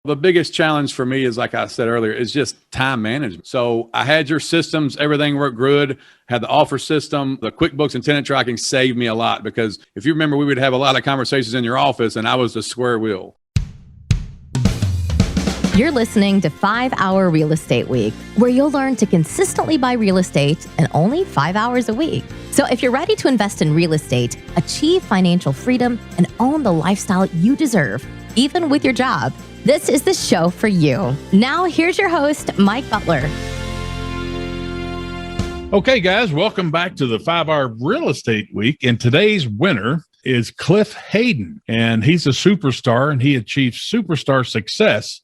The biggest challenge for me is, like I said earlier, is just time management. So I had your systems, everything worked good, had the offer system, the QuickBooks and tenant tracking saved me a lot, because if you remember, we would have a lot of conversations in your office and I was the square wheel. You're listening to 5 Hour Real Estate Week, where you'll learn to consistently buy real estate in only 5 hours a week. So if you're ready to invest in real estate, achieve financial freedom, and own the lifestyle you deserve, even with your job, this is the show for you. Now, here's your host, Mike Butler. Okay, guys, welcome back to the 5 Hour Real Estate Week. And today's winner is Cliff Hayden, and he's a superstar, and he achieved superstar success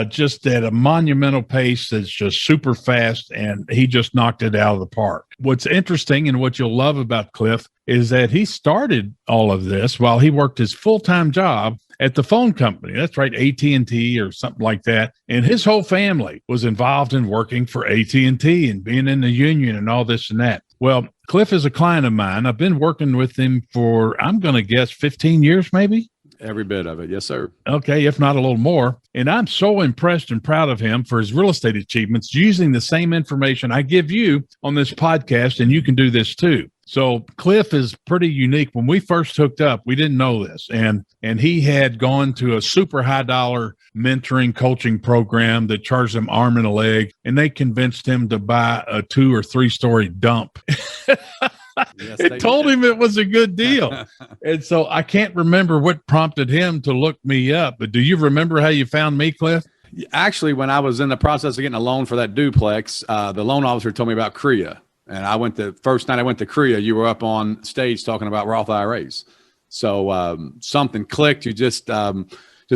just at a monumental pace that's just super fast, and he just knocked it out of the park. What's interesting and what you'll love about Cliff is that he started all of this while he worked his full-time job at the phone company. That's right, AT&T or something like that. And his whole family was involved in working for AT&T and being in the union and all this and that. Well, Cliff is a client of mine. I've been working with him for, I'm going to guess, 15 years maybe? Every bit of it. Yes, sir. Okay, if not a little more. And I'm so impressed and proud of him for his real estate achievements using the same information I give you on this podcast, and you can do this too. So Cliff is pretty unique. When we first hooked up, we didn't know this. And he had gone to a super high dollar mentoring coaching program that charged him arm and a leg, and they convinced him to buy a 2 or 3 story dump. Yes, it told him it was a good deal. And so I can't remember what prompted him to look me up, but do you remember how you found me, Cliff? Actually, when I was in the process of getting a loan for that duplex, the loan officer told me about CREA. And first night I went to CREA, you were up on stage talking about Roth IRAs. So something clicked. You just the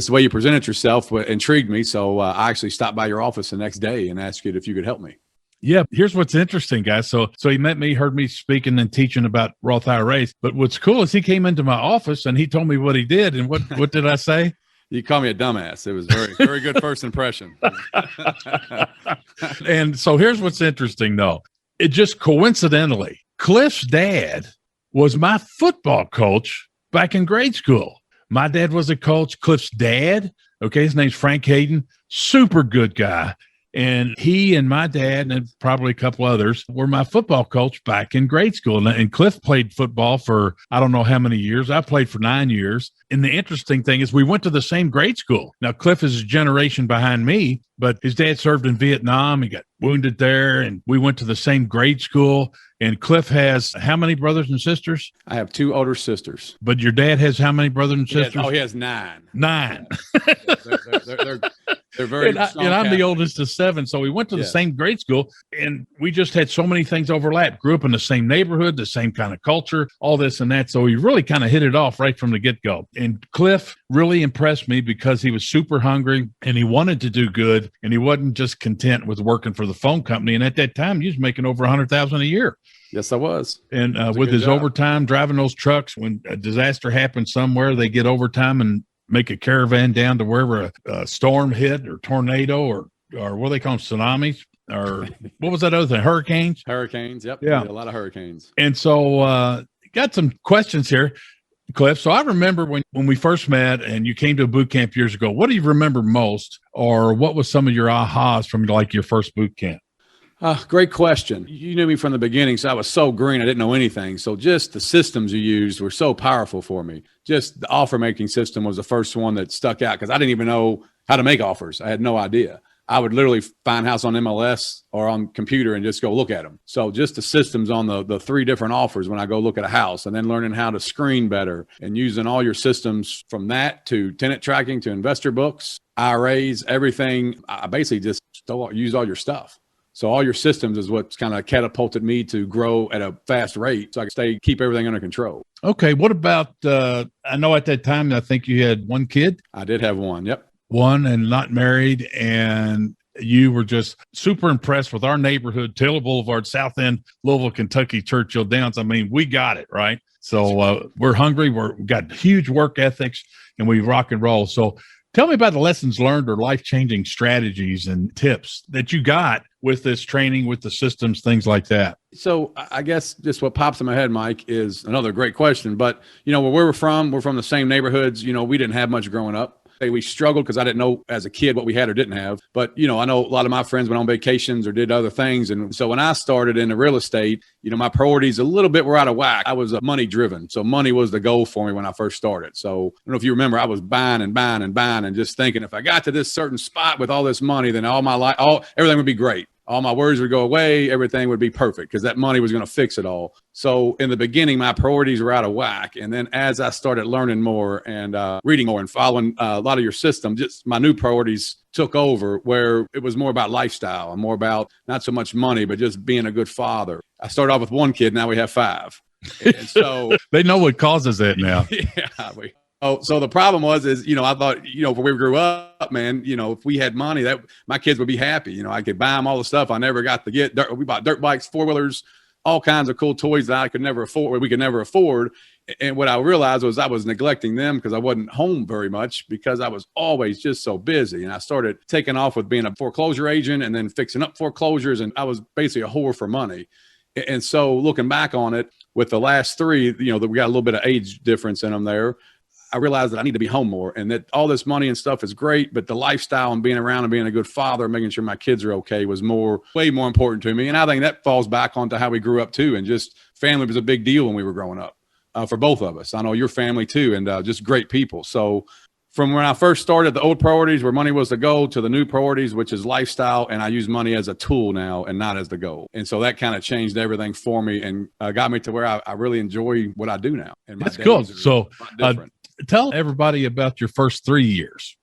way you presented yourself intrigued me. So I actually stopped by your office the next day and asked you if you could help me. Yeah, here's what's interesting, guys. So he met me, heard me speaking and teaching about Roth IRAs. But what's cool is he came into my office and he told me what he did. And what did I say? You called me a dumbass. It was very good first impression. And so here's what's interesting, though. It just coincidentally, Cliff's dad was my football coach back in grade school. My dad was a coach. Cliff's dad, okay, his name's Frank Hayden, super good guy. And he and my dad and probably a couple others were my football coach back in grade school. And Cliff played football for I don't know how many years. I played for 9 years. And the interesting thing is we went to the same grade school. Now, Cliff is a generation behind me, but his dad served in Vietnam. He got wounded there, and we went to the same grade school. And Cliff has how many brothers and sisters? I have 2 older sisters. But your dad has how many brothers and sisters? He has 9. 9. They're very and I'm the oldest of 7. So we went to the same grade school, and we just had so many things overlap. Grew up in the same neighborhood, the same kind of culture, all this and that. So we really kind of hit it off right from the get-go. And Cliff really impressed me because he was super hungry and he wanted to do good, and he wasn't just content with working for the phone company. And at that time, he was making over $100,000 a year. Yes, I was. And with his overtime, driving those trucks, when a disaster happens somewhere, they get overtime and make a caravan down to wherever a storm hit or tornado or what do they call them, tsunamis, or what was that other thing, hurricanes? Hurricanes, yep. Yeah. A lot of hurricanes. And so got some questions here, Cliff. So I remember when we first met and you came to a boot camp years ago, what do you remember most, or what was some of your ahas from like your first boot camp? Great question. You knew me from the beginning, so I was so green, I didn't know anything. So just the systems you used were so powerful for me. Just the offer making system was the first one that stuck out because I didn't even know how to make offers. I had no idea. I would literally find a house on MLS or on computer and just go look at them. So just the systems on the 3 different offers when I go look at a house, and then learning how to screen better and using all your systems from that to tenant tracking to investor books, IRAs, everything. I basically just use all your stuff. So all your systems is what's kind of catapulted me to grow at a fast rate so I can keep everything under control. Okay. What about, I know at that time, I think you had 1 kid. I did have 1. Yep. 1 and not married. And you were just super impressed with our neighborhood, Taylor Boulevard, South End, Louisville, Kentucky, Churchill Downs. I mean, we got it, right? So we're hungry. We've got huge work ethics, and we rock and roll. So tell me about the lessons learned or life-changing strategies and tips that you got with this training, with the systems, things like that. So I guess just what pops in my head, Mike, is another great question. But, where we're from the same neighborhoods. We didn't have much growing up. we struggled because I didn't know as a kid what we had or didn't have. But, I know a lot of my friends went on vacations or did other things. And so when I started in the real estate, my priorities a little bit were out of whack. I was money driven. So money was the goal for me when I first started. So I don't know if you remember, I was buying and just thinking if I got to this certain spot with all this money, then all my life, everything would be great. All my worries would go away. Everything would be perfect because that money was going to fix it all. So in the beginning, my priorities were out of whack. And then as I started learning more and reading more and following a lot of your system, just my new priorities took over, where it was more about lifestyle and more about not so much money, but just being a good father. I started off with one kid. Now we have 5. And so they know what causes it now. Yeah. So the problem was, I thought, when we grew up, man, if we had money, that my kids would be happy. I could buy them all the stuff I never got to get. We bought dirt bikes, 4-wheelers, all kinds of cool toys that we could never afford. And what I realized was I was neglecting them because I wasn't home very much because I was always just so busy. And I started taking off with being a foreclosure agent and then fixing up foreclosures. And I was basically a whore for money. And so looking back on it with the last 3, that we got a little bit of age difference in them there, I realized that I need to be home more and that all this money and stuff is great, but the lifestyle and being around and being a good father, making sure my kids are okay was way more important to me. And I think that falls back onto how we grew up too. And just family was a big deal when we were growing up for both of us. I know your family too, and just great people. So from when I first started, the old priorities where money was the goal to the new priorities, which is lifestyle. And I use money as a tool now and not as the goal. And so that kind of changed everything for me and got me to where I really enjoy what I do now. And that's cool. So tell everybody about your first 3 years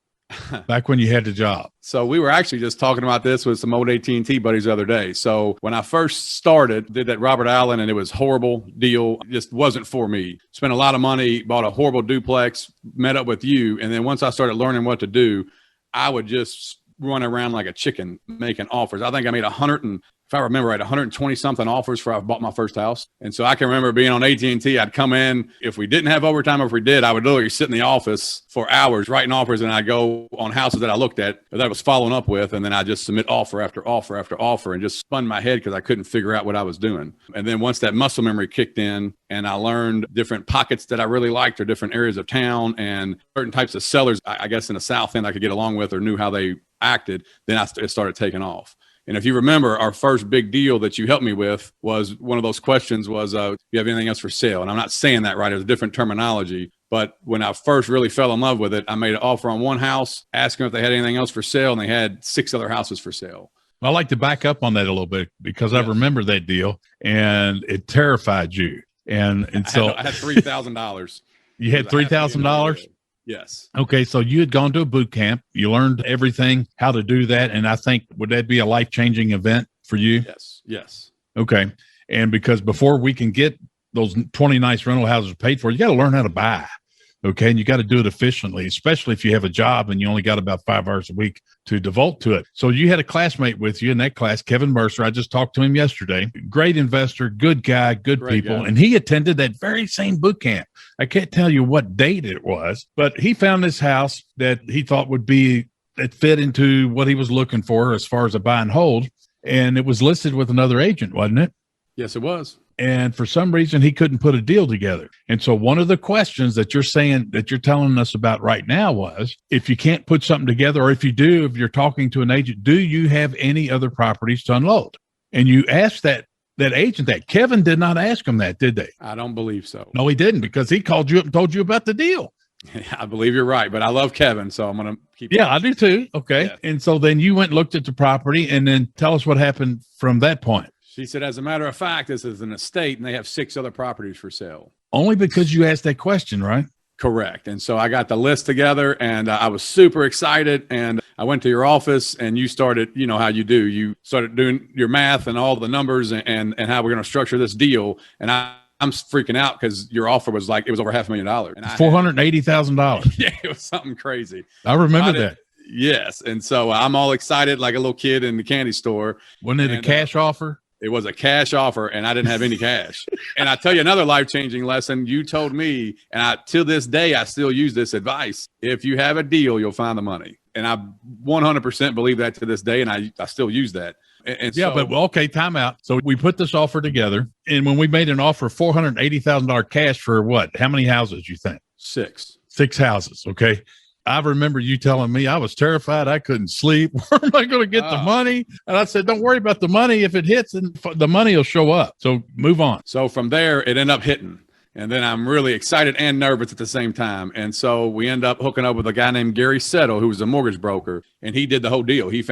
back when you had the job. So we were actually just talking about this with some old AT&T buddies the other day. So when I first started, did that Robert Allen, and it was a horrible deal. It just wasn't for me. Spent a lot of money, bought a horrible duplex, met up with you. And then once I started learning what to do, I would just run around like a chicken making offers. I think I made if I remember right, 120 something offers before I bought my first house. And so I can remember being on AT&T, I'd come in, if we didn't have overtime, or if we did, I would literally sit in the office for hours writing offers, and I'd go on houses that I looked at that I was following up with. And then I just submit offer after offer after offer and just spun my head because I couldn't figure out what I was doing. And then once that muscle memory kicked in and I learned different pockets that I really liked or different areas of town and certain types of sellers, I guess in the South End I could get along with or knew how they acted, then it started taking off. And if you remember, our first big deal that you helped me with was one of those questions was, do you have anything else for sale? And I'm not saying that right. It was a different terminology. But when I first really fell in love with it, I made an offer on one house, asking if they had anything else for sale, and they had 6 other houses for sale. I like to back up on that a little bit because I remember that deal and it terrified you. And so I had $3,000. You had $3,000? Yes. Okay. So you had gone to a boot camp. You learned everything, how to do that. And I think, would that be a life-changing event for you? Yes. Okay. And because before we can get those 20 nice rental houses paid for, you got to learn how to buy. Okay. And you got to do it efficiently, especially if you have a job and you only got about 5 hours a week to devote to it. So you had a classmate with you in that class, Kevin Mercer. I just talked to him yesterday. Great investor, good guy, great people. Guy. And he attended that very same boot camp. I can't tell you what date it was, but he found this house that he thought that fit into what he was looking for as far as a buy and hold. And it was listed with another agent, wasn't it? Yes, it was. And for some reason, he couldn't put a deal together. And so one of the questions that you're telling us about right now was, if you can't put something together, or if you do, if you're talking to an agent, do you have any other properties to unload? And you asked that agent that. Kevin did not ask him that, did they? I don't believe so. No, he didn't, because he called you up and told you about the deal. I believe you're right, but I love Kevin, so I'm going to keep. Yeah, I do too. Okay. Yeah. And so then you went and looked at the property, and then tell us what happened from that point. She said, as a matter of fact, this is an estate and they have 6 other properties for sale. Only because you asked that question, right? Correct. And so I got the list together and I was super excited. And I went to your office and you started, you know how you do. You started doing your math and all the numbers and how we're going to structure this deal. And I'm freaking out because your offer was like, it was over $500,000. And $480,000. Yeah, it was something crazy. I remember that. Yes. And so I'm all excited like a little kid in the candy store. Wasn't it a cash offer? It was a cash offer and I didn't have any cash. And I tell you another life-changing lesson you told me, and till this day, I still use this advice. If you have a deal, you'll find the money. And I 100% believe that to this day. And I still use that. And yeah, but okay, time out. So we put this offer together. And when we made an offer of $480,000 cash for what? How many houses you think? 6. 6 houses. Okay. I remember you telling me I was terrified. I couldn't sleep. Where am I going to get the money? And I said, don't worry about the money. If it hits, and the money will show up. So move on. So from there, it ended up hitting. And then I'm really excited and nervous at the same time. And so we end up hooking up with a guy named Gary Settle, who was a mortgage broker. And he did the whole deal. He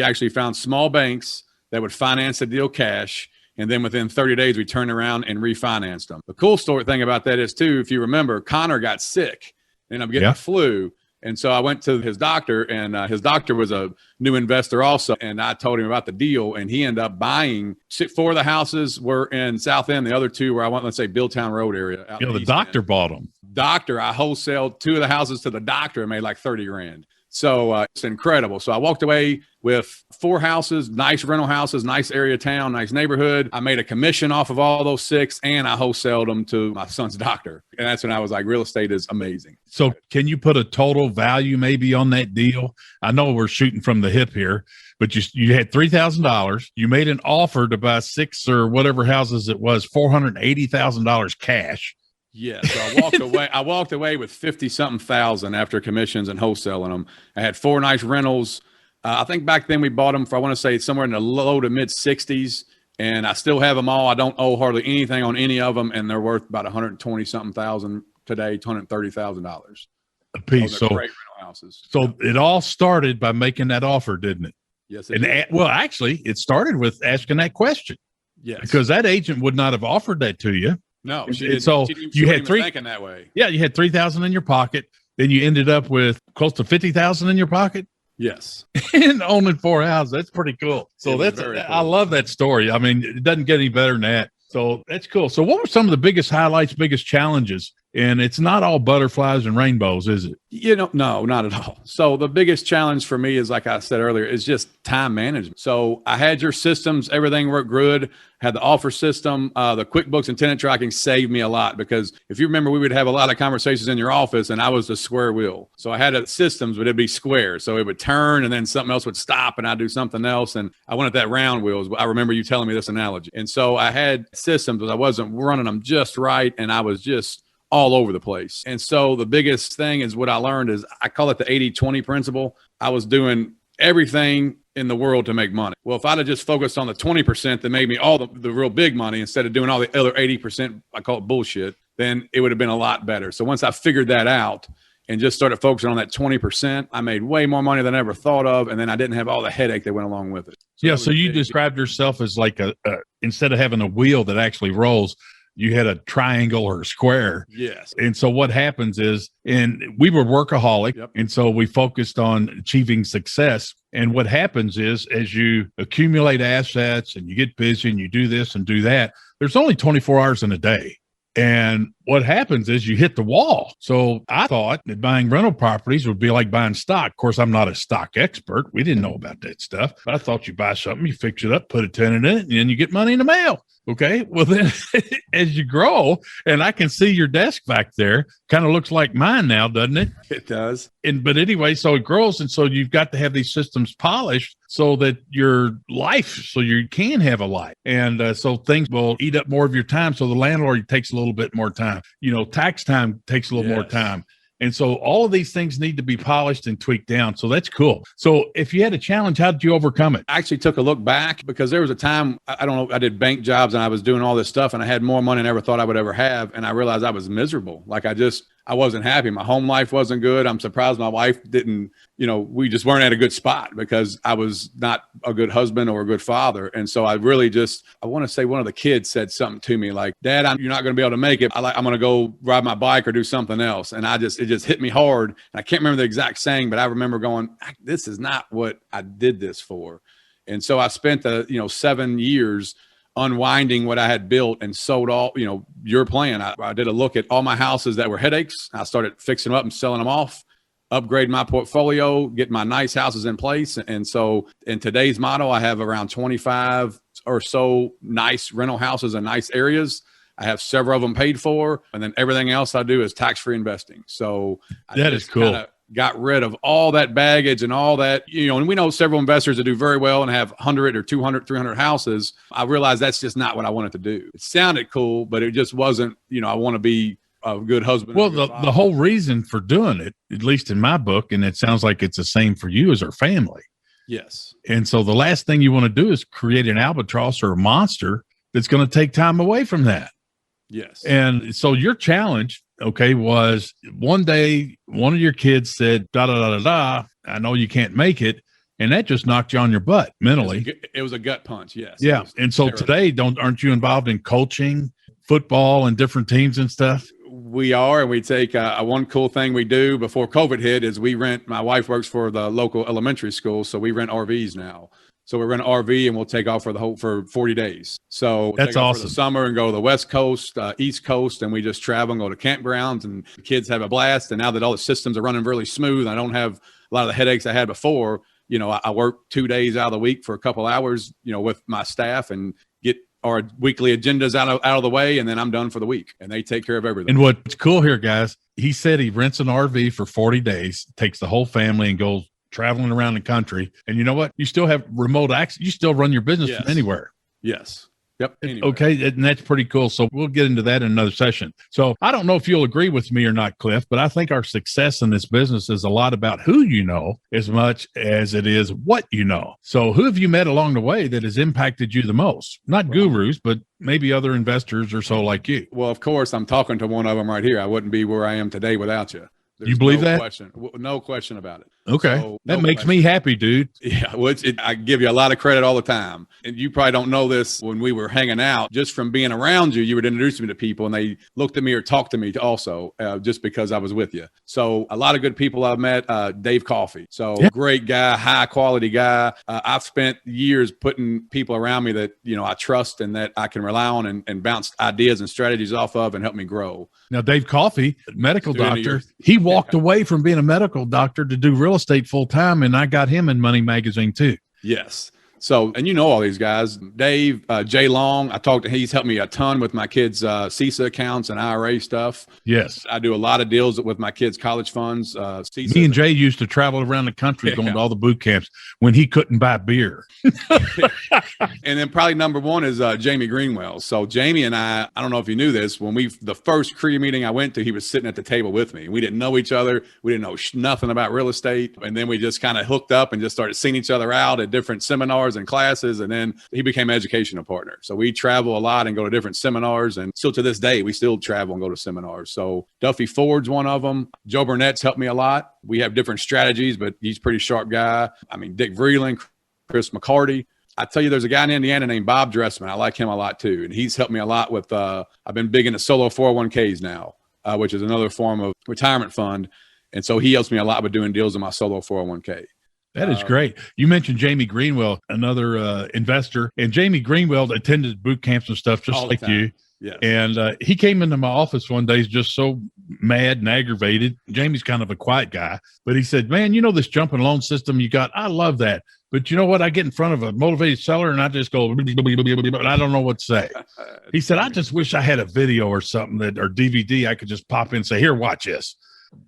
actually found small banks that would finance the deal cash. And then within 30 days, we turned around and refinanced them. The cool thing about that is, too, if you remember, Connor got sick and I'm getting the flu. And so I went to his doctor, and his doctor was a new investor also. And I told him about the deal, and he ended up buying 4 of the houses were in South End. The other 2 were, I went, let's say, Billtown Road area. The doctor bought them. I wholesaled 2 of the houses to the doctor and made like 30 grand. So it's incredible. So I walked away with 4 houses, nice rental houses, nice area town, nice neighborhood. I made a commission off of all those 6, and I wholesaled them to my son's doctor. And that's when I was like, real estate is amazing. So can you put a total value maybe on that deal? I know we're shooting from the hip here, but you had $3,000. You made an offer to buy 6 or whatever houses it was, $480,000 cash. Yeah, so I walked away with 50-something thousand after commissions and wholesaling them. I had 4 nice rentals. I think back then we bought them for, I want to say, somewhere in the low to mid 60s, and I still have them all. I don't owe hardly anything on any of them, and they're worth about 120-something thousand today, $130,000 a piece. So great rental houses. So it all started by making that offer, didn't it? Yes, it did. Well, actually, it started with asking that question. Yes, because that agent would not have offered that to you. No, so you had thinking that way. Yeah, you had $3,000 in your pocket. Then you ended up with close to $50,000 in your pocket. Yes, and owning 4 houses. That's pretty cool. So cool. I love that story. I mean, it doesn't get any better than that. So that's cool. So what were some of the biggest highlights, biggest challenges? And it's not all butterflies and rainbows, is it? No, not at all. So the biggest challenge for me is, like I said earlier, is just time management. So I had your systems, everything worked good. Had the offer system, the QuickBooks and tenant tracking saved me a lot, because if you remember, we would have a lot of conversations in your office and I was the square wheel. So I had systems, but it'd be square. So it would turn and then something else would stop and I'd do something else. And I wanted that round wheels. I remember you telling me this analogy. And so I had systems, but I wasn't running them just right. And I was just all over the place. And so the biggest thing is what I learned is, I call it the 80-20 principle. I was doing everything in the world to make money. Well, if I'd have just focused on the 20% that made me all the real big money, instead of doing all the other 80%, I call it bullshit, then it would have been a lot better. So once I figured that out and just started focusing on that 20%, I made way more money than I ever thought of. And then I didn't have all the headache that went along with it. So you described yourself as like instead of having a wheel that actually rolls, you had a triangle or a square. Yes. And so what happens is, and we were workaholic. Yep. And so we focused on achieving success. And what happens is, as you accumulate assets and you get busy and you do this and do that, there's only 24 hours in a day. And what happens is you hit the wall. So I thought that buying rental properties would be like buying stock. Of course, I'm not a stock expert. We didn't know about that stuff. But I thought you buy something, you fix it up, put a tenant in it, and then you get money in the mail. Okay. Well, then as you grow, and I can see your desk back there, kind of looks like mine now, doesn't it? It does. But anyway, so it grows. And so you've got to have these systems polished so that your life, so you can have a life. And so things will eat up more of your time. So the landlord takes a little bit more time. Tax time takes a little more time. And so all of these things need to be polished and tweaked down. So that's cool. So if you had a challenge, how did you overcome it? I actually took a look back, because there was a time, I don't know, I did bank jobs and I was doing all this stuff and I had more money than I ever thought I would ever have. And I realized I was miserable. Like I wasn't happy. My home life wasn't good. I'm surprised my wife didn't, we just weren't at a good spot, because I was not a good husband or a good father. And so I really I want to say one of the kids said something to me like, Dad, you're not going to be able to make it. I'm going to go ride my bike or do something else. And it just hit me hard. And I can't remember the exact saying, but I remember going, this is not what I did this for. And so I spent 7 years unwinding what I had built and sold all, your plan. I did a look at all my houses that were headaches. I started fixing them up and selling them off, upgrading my portfolio, getting my nice houses in place. And so in today's model, I have around 25 or so nice rental houses in nice areas. I have several of them paid for, and then everything else I do is tax-free investing. So that is cool. Got rid of all that baggage and all that, and we know several investors that do very well and have 100 or 200, 300 houses. I realized that's just not what I wanted to do. It sounded cool, but it just wasn't, I want to be a good husband. Well, the whole reason for doing it, at least in my book, and it sounds like it's the same for you, is our family. Yes. And so the last thing you want to do is create an albatross or a monster that's going to take time away from that. Yes. And so your challenge, okay, was one day one of your kids said, da, da, da, da, da, I know you can't make it. And that just knocked you on your butt mentally. It was a gut punch. Yes. Yeah. And so today, aren't you involved in coaching football and different teams and stuff? We are, and we take one cool thing we do before COVID hit is we rent. My wife works for the local elementary school, so we rent RVs now. So we rent an RV and we'll take off for 40 days. So we'll that's awesome. For the summer and go to the West Coast, East Coast, and we just travel and go to campgrounds, and the kids have a blast. And now that all the systems are running really smooth, I don't have a lot of the headaches I had before. You know, I work 2 days out of the week for a couple hours, you know, with my staff and get our weekly agendas out of the way, and then I'm done for the week, and they take care of everything. And what's cool here, guys, he said he rents an RV for 40 days, takes the whole family and goes traveling around the country. And you know what? You still have remote access. You still run your business from anywhere. Yes. Yep. Anywhere. Okay. And that's pretty cool. So we'll get into that in another session. So I don't know if you'll agree with me or not, Cliff, but I think our success in this business is a lot about who you know as much as it is what you know. So who have you met along the way that has impacted you the most? Not gurus, but maybe other investors or so like you. Well, of course, I'm talking to one of them right here. I wouldn't be where I am today without you. You believe that? No question about it. Okay. So, that makes me happy, dude. Yeah. Well, I give you a lot of credit all the time. And you probably don't know this when we were hanging out. Just from being around you, you would introduce me to people and they looked at me or talked to me also just because I was with you. So a lot of good people I've met. Dave Coffey. So great guy, high quality guy. I've spent years putting people around me that, you know, I trust and that I can rely on and bounce ideas and strategies off of and help me grow. Now, Dave Coffey, medical doctor, he walked away from being a medical doctor to do real estate full time, and I got him in Money Magazine too. Yes. So, and you know all these guys, Dave, Jay Long, he's helped me a ton with my kids' CISA accounts and IRA stuff. Yes. I do a lot of deals with my kids' college funds. CISA. Me and Jay used to travel around the country going to all the boot camps when he couldn't buy beer. And then probably number one is Jamie Greenwell. So Jamie and I don't know if you knew this, the first CREA meeting I went to, he was sitting at the table with me. We didn't know each other. We didn't know nothing about real estate. And then we just kind of hooked up and just started seeing each other out at different seminars and classes, and then he became an educational partner. So we travel a lot and go to different seminars, and still to this day we still travel and go to seminars. So Duffy Ford's one of them. Joe Burnett's helped me a lot. We have different strategies, but he's a pretty sharp guy. I mean, Dick Vreeland, Chris McCarty. I tell you, there's a guy in Indiana named Bob Dressman. I like him a lot too, and he's helped me a lot with I've been big into solo 401ks now, which is another form of retirement fund, and so he helps me a lot with doing deals in my solo 401k. That is great. You mentioned Jamie Greenwell, another investor, and Jamie Greenwell attended boot camps and stuff just like you. Yes. And he came into my office one day just so mad and aggravated. Jamie's kind of a quiet guy, but he said, man, you know, this jumping loan system you got, I love that. But you know what? I get in front of a motivated seller and I just go, I don't know what to say. He said, I just wish I had a video or something or DVD I could just pop in and say, here, watch this.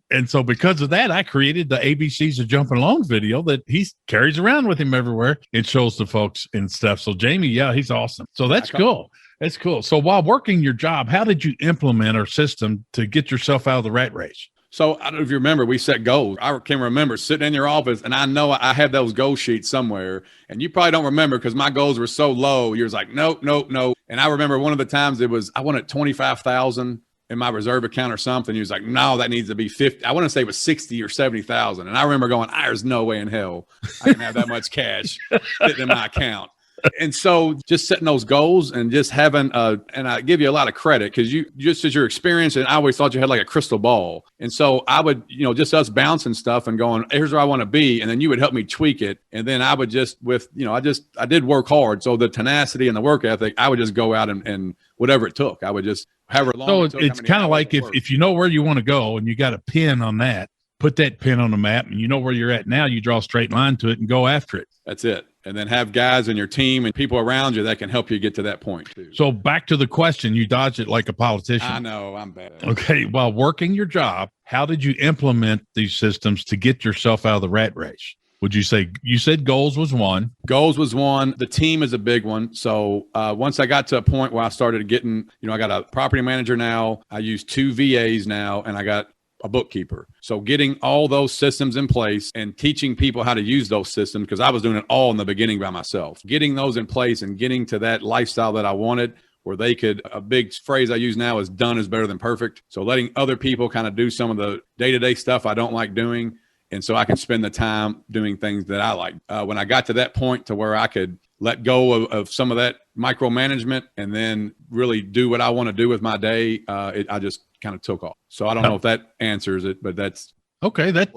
And so because of that, I created the ABCs of Jumping Loans video that he carries around with him everywhere and shows the folks and stuff. So Jamie, he's awesome. So that's cool. That's cool. So while working your job, how did you implement our system to get yourself out of the rat race? So I don't know if you remember, we set goals. I can remember sitting in your office, and I know I have those goal sheets somewhere, and you probably don't remember because my goals were so low. You was like, nope. And I remember one of the times I wanted 25,000 in my reserve account or something. He was like, no, that needs to be 50. I want to say it was 60 or 70,000. And I remember going, there's no way in hell I can have that much cash sitting in my account. And so just setting those goals and just having and I give you a lot of credit because you just as your experience, and I always thought you had like a crystal ball. And so I would, just us bouncing stuff and going, here's where I want to be. And then you would help me tweak it. And then I would just I did work hard. So the tenacity and the work ethic, I would just go out and whatever it took, I would just however long. So it's kind of like if you know where you want to go and you got a pin on that, put that pin on the map and you know where you're at now, you draw a straight line to it and go after it. That's it. And then have guys in your team and people around you that can help you get to that point too. So back to the question, you dodged it like a politician. I know, I'm bad. Okay, while working your job, how did you implement these systems to get yourself out of the rat race? would you say? You said goals was one. Goals was one. The team is a big one. So once I got to a point where I started getting, I got a property manager now. I use 2 VAs now, and I got a bookkeeper. So getting all those systems in place and teaching people how to use those systems, because I was doing it all in the beginning by myself. Getting those in place and getting to that lifestyle that I wanted, where they could, a big phrase I use now is done is better than perfect. So letting other people kind of do some of the day-to-day stuff I don't like doing. And so I can spend the time doing things that I like. When I got to that point to where I could let go of some of that micromanagement and then really do what I want to do with my day, I just kind of took off. So I don't know if that answers it, but that's okay. That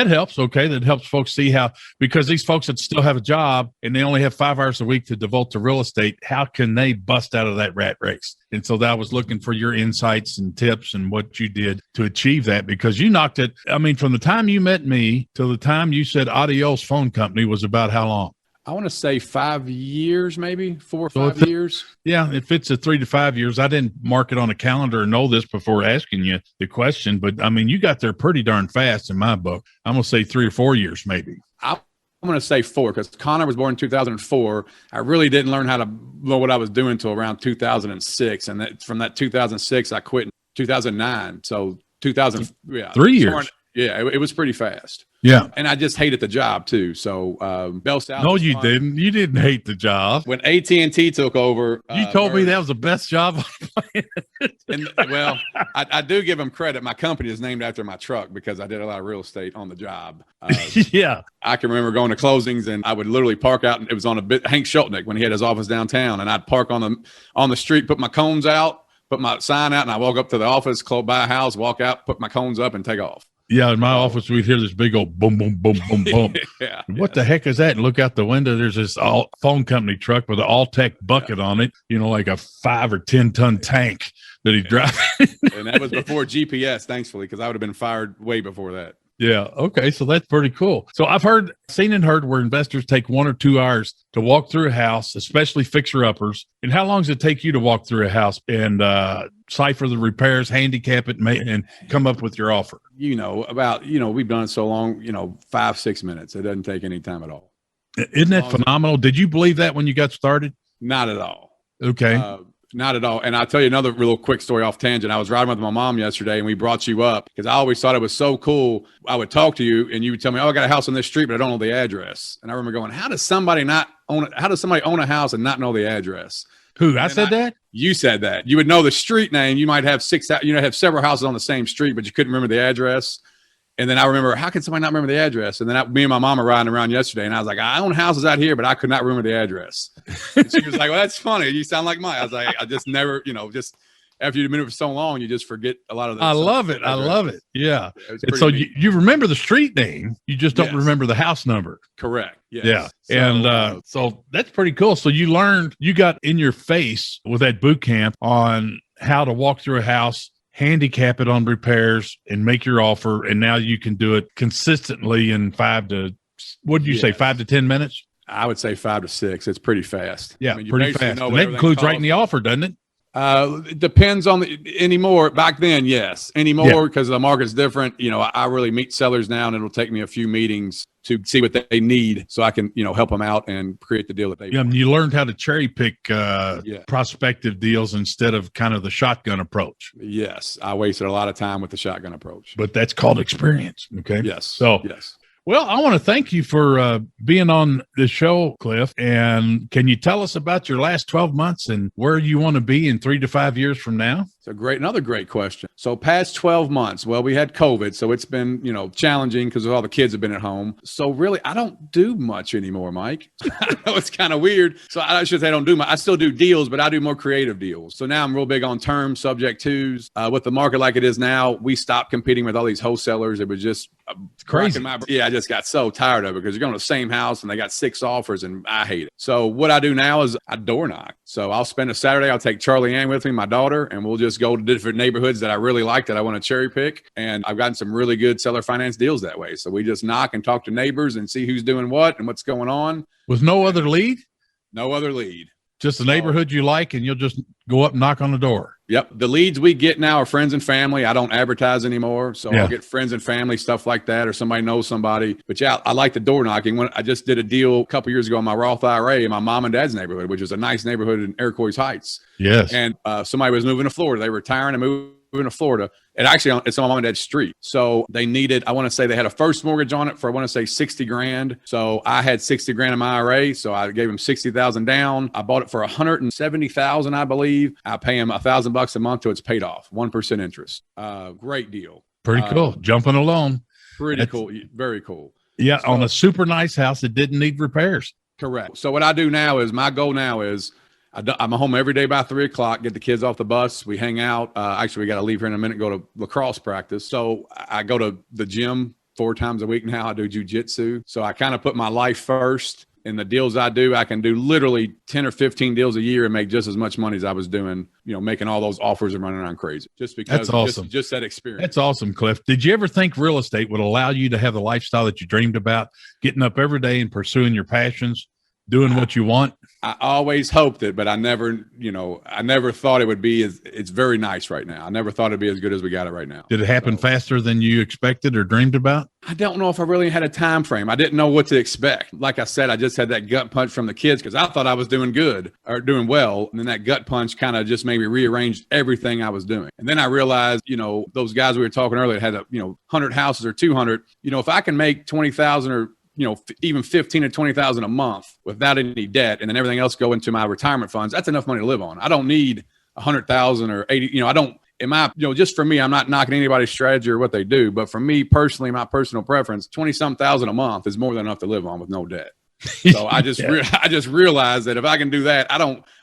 helps. Okay. That helps folks see how, because these folks that still have a job and they only have 5 hours a week to devote to real estate, how can they bust out of that rat race? And so that was looking for your insights and tips and what you did to achieve that, because you knocked it. I mean, from the time you met me till the time you said Adios Phone Company was about how long? I want to say 5 years, maybe 4 or 5 years. Yeah, if it's a 3 to 5 years, I didn't mark it on a calendar and know this before asking you the question, but I mean, you got there pretty darn fast in my book. I'm going to say 3 or 4 years, maybe. I'm going to say 4, because Connor was born in 2004. I really didn't learn how to know what I was doing until around 2006. And from that 2006, I quit in 2009. So 2000, yeah. 3 years. Yeah, it was pretty fast. Yeah. And I just hated the job too. So Bell South. No, you didn't. You didn't hate the job. When AT&T took over. You told me that was the best job. Well, I do give them credit. My company is named after my truck because I did a lot of real estate on the job. Yeah. I can remember going to closings and I would literally park out. And it was on Hank Schultnick when he had his office downtown. And I'd park on the street, put my cones out, put my sign out, and I walk up to the office, buy a house, walk out, put my cones up, and take off. Yeah, in my office, we'd hear this big old boom, boom, boom, boom, boom. Yeah, what the heck is that? And look out the window. There's this phone company truck with an all-tech bucket on it, like a 5 or 10 ton tank that he drives. And that was before GPS, thankfully, because I would have been fired way before that. Yeah. Okay. So that's pretty cool. So I've seen and heard where investors take 1 or 2 hours to walk through a house, especially fixer-uppers. And how long does it take you to walk through a house and cipher the repairs, handicap it, and come up with your offer? We've done it so long, 5-6 minutes. It doesn't take any time at all. Isn't that phenomenal? Did you believe that when you got started? Not at all. Okay. Not at all. And I'll tell you another real quick story off tangent. I was riding with my mom yesterday and we brought you up because I always thought it was so cool. I would talk to you and you would tell me, I got a house on this street, but I don't know the address. And I remember going, how does somebody own a house and not know the address? Who? I said that? You said that. You would know the street name. You might have have several houses on the same street, but you couldn't remember the address. And then I remember, how can somebody not remember the address? And then me and my mom were riding around yesterday, and I was like, I own houses out here, but I could not remember the address. And she was like, well, that's funny. You sound like Mike. I was like, I just never, just after you've been in it for so long, you just forget a lot of that. I love it. I love it. Yeah. And so neat. you remember the street name, you just don't remember the house number. Correct. Yes. Yeah. So, and so that's pretty cool. So you got in your face with that boot camp on how to walk through a house, handicap it on repairs, and make your offer. And now you can do it consistently in 5 to 10 minutes? I would say 5 to 6. It's pretty fast. Yeah, pretty fast. And that includes writing the offer, doesn't it? It depends on anymore. Back then, yes. Anymore, because the market's different. I really meet sellers now, and it'll take me a few meetings to see what they need so I can, help them out and create the deal that they want. And you learned how to cherry pick prospective deals instead of kind of the shotgun approach. Yes. I wasted a lot of time with the shotgun approach. But that's called experience. Okay. Yes. So, yes. Well, I want to thank you for being on the show, Cliff. And can you tell us about your last 12 months and where you want to be in 3 to 5 years from now? It's another great question. So past 12 months, well, we had COVID, so it's been, challenging because all the kids have been at home. So really, I don't do much anymore, Mike. I know it's kind of weird. So I should say I don't do much. I still do deals, but I do more creative deals. So now I'm real big on terms, subject tos. With the market like it is now, we stopped competing with all these wholesalers. It was just crazy. I just got so tired of it because you're going to the same house and they got 6 offers and I hate it. So what I do now is I door knock. So I'll spend a Saturday. I'll take Charlie Ann with me, my daughter, and we'll just go to different neighborhoods that I really like that I want to cherry pick. And I've gotten some really good seller finance deals that way. So we just knock and talk to neighbors and see who's doing what and what's going on. With no other lead? No other lead. just a neighborhood you like, and you'll just go up and knock on the door. Yep. The leads we get now are friends and family. I don't advertise anymore. So I'll get friends and family, stuff like that, or somebody knows somebody. But yeah, I like the door knocking. When I just did a deal a couple years ago on my Roth IRA in my mom and dad's neighborhood, which is a nice neighborhood in Iroquois Heights. Yes. And somebody was moving to Florida. They were retiring and moving to Florida. And actually, it's on my mom and dad's street. So they needed, I want to say they had a first mortgage on it for, I want to say 60 grand. So I had 60 grand in my IRA. So I gave them 60,000 down. I bought it for 170,000, I believe. I pay him $1,000 a month till it's paid off, 1% interest. Great deal. Pretty cool. Jumping alone. Pretty cool. Very cool. Yeah. So, on a super nice house that didn't need repairs. Correct. So what I do now is, my goal now is, I'm home every day by 3:00, get the kids off the bus. We hang out. Actually, we got to leave here in a minute, go to lacrosse practice. So I go to the gym 4 times a week now. I do jujitsu. So I kind of put my life first. In the deals I do, I can do literally 10 or 15 deals a year and make just as much money as I was doing, making all those offers and running around crazy. Just because that's awesome. Just that experience. That's awesome, Cliff. Did you ever think real estate would allow you to have the lifestyle that you dreamed about, getting up every day and pursuing your passions, doing what you want? I always hoped it, but I never thought it would be it's very nice right now. I never thought it'd be as good as we got it right now. Did it happen faster than you expected or dreamed about? I don't know if I really had a time frame. I didn't know what to expect. Like I said, I just had that gut punch from the kids because I thought I was doing good or doing well. And then that gut punch kind of just made me rearrange everything I was doing. And then I realized, those guys we were talking earlier had 100 houses or 200, if I can make 20,000 or even 15 to 20,000 a month without any debt, and then everything else go into my retirement funds, that's enough money to live on. I don't need 100,000 or 80, I don't, just for me, I'm not knocking anybody's strategy or what they do, but for me personally, my personal preference, 20-some thousand a month is more than enough to live on with no debt. So I just realized that if I can do that,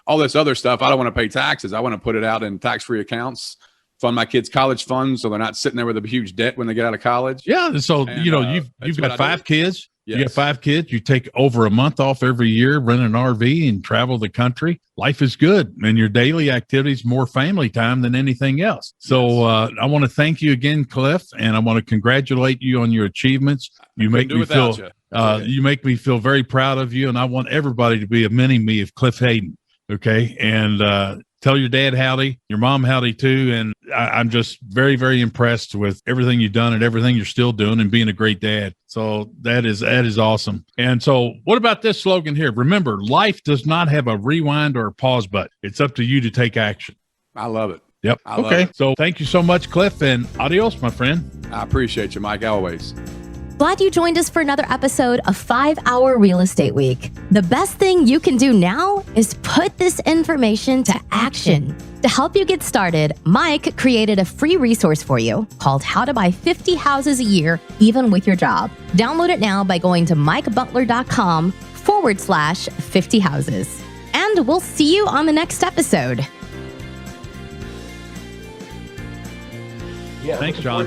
all this other stuff, I don't want to pay taxes. I want to put it out in tax-free accounts, fund my kids' college funds so they're not sitting there with a huge debt when they get out of college. Yeah. So, you've got 5 kids. Yes. You got 5 kids. You take over a month off every year, rent an RV and travel the country. Life is good. And your daily activities, more family time than anything else. So I want to thank you again, Cliff, and I want to congratulate you on your achievements. You make me feel you make me feel very proud of you. And I want everybody to be a mini me of Cliff Hayden. Okay. And tell your dad howdy, your mom howdy too. And I'm just very, very impressed with everything you've done and everything you're still doing and being a great dad. So that is awesome. And so what about this slogan here? Remember, life does not have a rewind or a pause button. It's up to you to take action. I love it. Yep. Okay. So thank you so much, Cliff, and adios, my friend. I appreciate you, Mike, always. Glad you joined us for another episode of 5-Hour Real Estate Week. The best thing you can do now is put this information to action. To help you get started, Mike created a free resource for you called How to Buy 50 Houses a Year, Even with Your Job. Download it now by going to mikebutler.com/50 houses. And we'll see you on the next episode. Thanks, John.